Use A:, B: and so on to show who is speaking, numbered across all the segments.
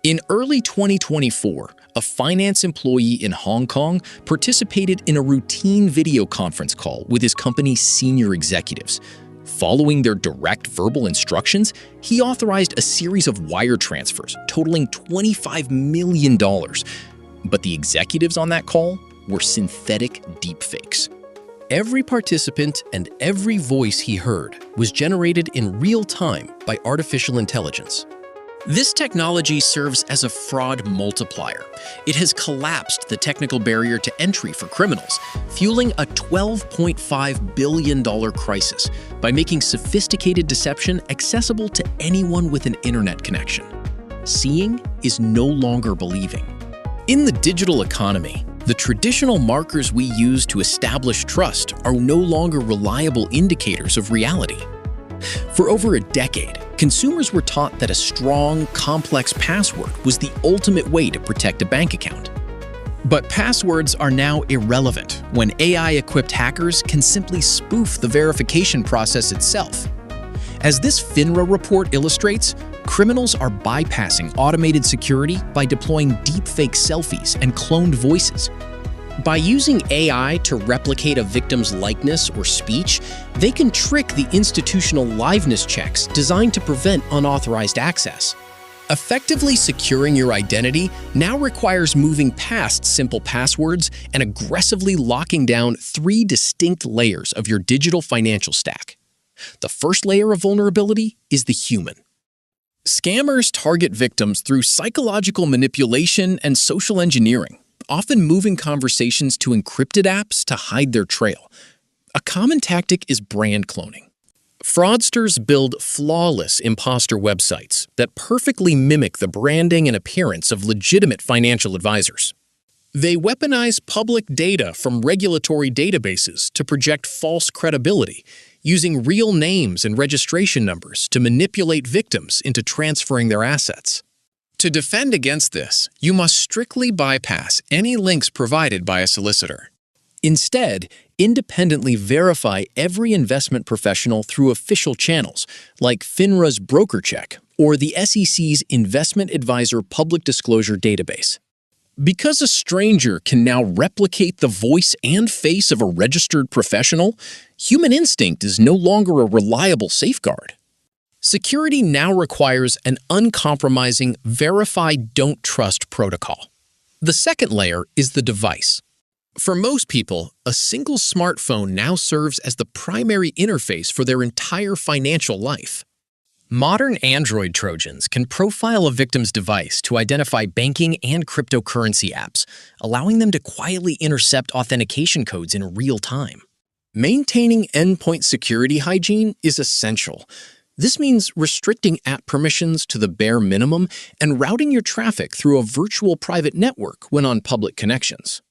A: In early 2024, a finance employee in Hong Kong participated in a routine video conference call with his company's senior executives. Following their direct verbal instructions, he authorized a series of wire transfers totaling $25 million. But the executives on that call were synthetic deepfakes. Every participant and every voice he heard was generated in real time by artificial intelligence. This technology serves as a fraud multiplier. It has collapsed the technical barrier to entry for criminals, fueling a $12.5 billion crisis by making sophisticated deception accessible to anyone with an internet connection. Seeing is no longer believing. In the digital economy, the traditional markers we use to establish trust are no longer reliable indicators of reality. For over a decade, consumers were taught that a strong, complex password was the ultimate way to protect a bank account. But passwords are now irrelevant when AI-equipped hackers can simply spoof the verification process itself. As this FINRA report illustrates, criminals are bypassing automated security by deploying deepfake selfies and cloned voices. By using AI to replicate a victim's likeness or speech, they can trick the institutional liveness checks designed to prevent unauthorized access. Effectively securing your identity now requires moving past simple passwords and aggressively locking down 3 distinct layers of your digital financial stack. The first layer of vulnerability is the human. Scammers target victims through psychological manipulation and social engineering, often moving conversations to encrypted apps to hide their trail. A common tactic is brand cloning. Fraudsters build flawless imposter websites that perfectly mimic the branding and appearance of legitimate financial advisors. They weaponize public data from regulatory databases to project false credibility, using real names and registration numbers to manipulate victims into transferring their assets. To defend against this, you must strictly bypass any links provided by a solicitor. Instead, independently verify every investment professional through official channels, like FINRA's broker check or the SEC's Investment Advisor Public Disclosure Database. Because a stranger can now replicate the voice and face of a registered professional, human instinct is no longer a reliable safeguard. Security now requires an uncompromising verify don't trust protocol. The second layer is the device. For most people, a single smartphone now serves as the primary interface for their entire financial life. Modern Android Trojans can profile a victim's device to identify banking and cryptocurrency apps, allowing them to quietly intercept authentication codes in real time. Maintaining endpoint security hygiene is essential. This means restricting app permissions to the bare minimum and routing your traffic through a virtual private network when on public connections.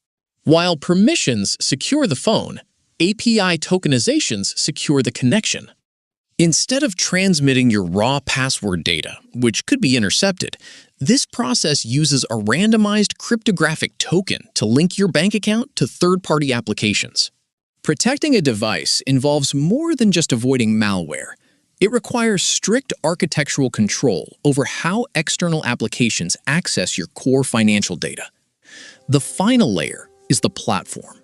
A: While permissions secure the phone, API tokenizations secure the connection. Instead of transmitting your raw password data, which could be intercepted, this process uses a randomized cryptographic token to link your bank account to third-party applications. Protecting a device involves more than just avoiding malware. It requires strict architectural control over how external applications access your core financial data. The final layer is the platform.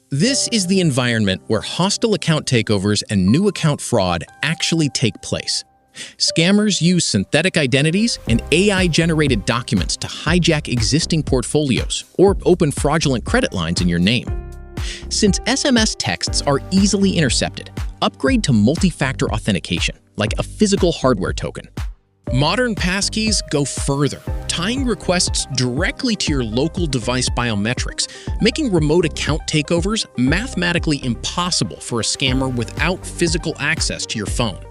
A: This is the environment where hostile account takeovers and new account fraud actually take place. Scammers use synthetic identities and AI-generated documents to hijack existing portfolios or open fraudulent credit lines in your name. Since SMS texts are easily intercepted, upgrade to multi-factor authentication, like a physical hardware token. Modern passkeys go further, tying requests directly to your local device biometrics, making remote account takeovers mathematically impossible for a scammer without physical access to your phone.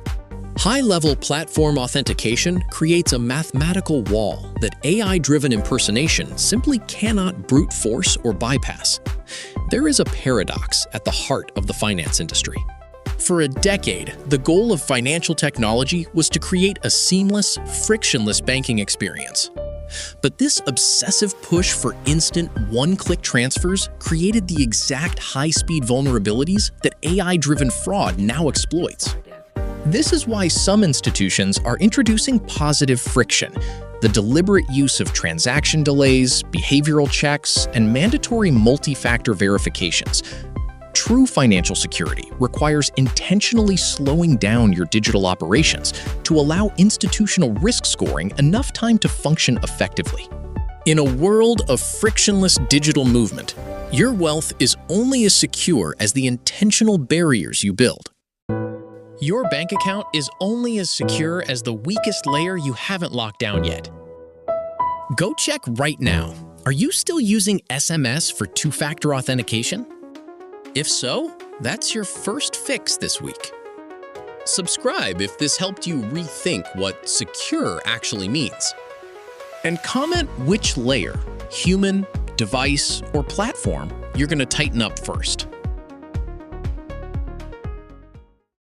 A: High-level platform authentication creates a mathematical wall that AI-driven impersonation simply cannot brute force or bypass. There is a paradox at the heart of the finance industry. For a decade, the goal of financial technology was to create a seamless, frictionless banking experience. But this obsessive push for instant one-click transfers created the exact high-speed vulnerabilities that AI-driven fraud now exploits. This is why some institutions are introducing positive friction. the deliberate use of transaction delays, behavioral checks, and mandatory multi-factor verifications. True financial security requires intentionally slowing down your digital operations to allow institutional risk scoring enough time to function effectively. In a world of frictionless digital movement, your wealth is only as secure as the intentional barriers you build. Your bank account is only as secure as the weakest layer you haven't locked down yet. Go check right now. Are you still using SMS for two-factor authentication? If so, that's your first fix this week. Subscribe if this helped you rethink what secure actually means. And comment which layer, human, device, or platform, you're going to tighten up first.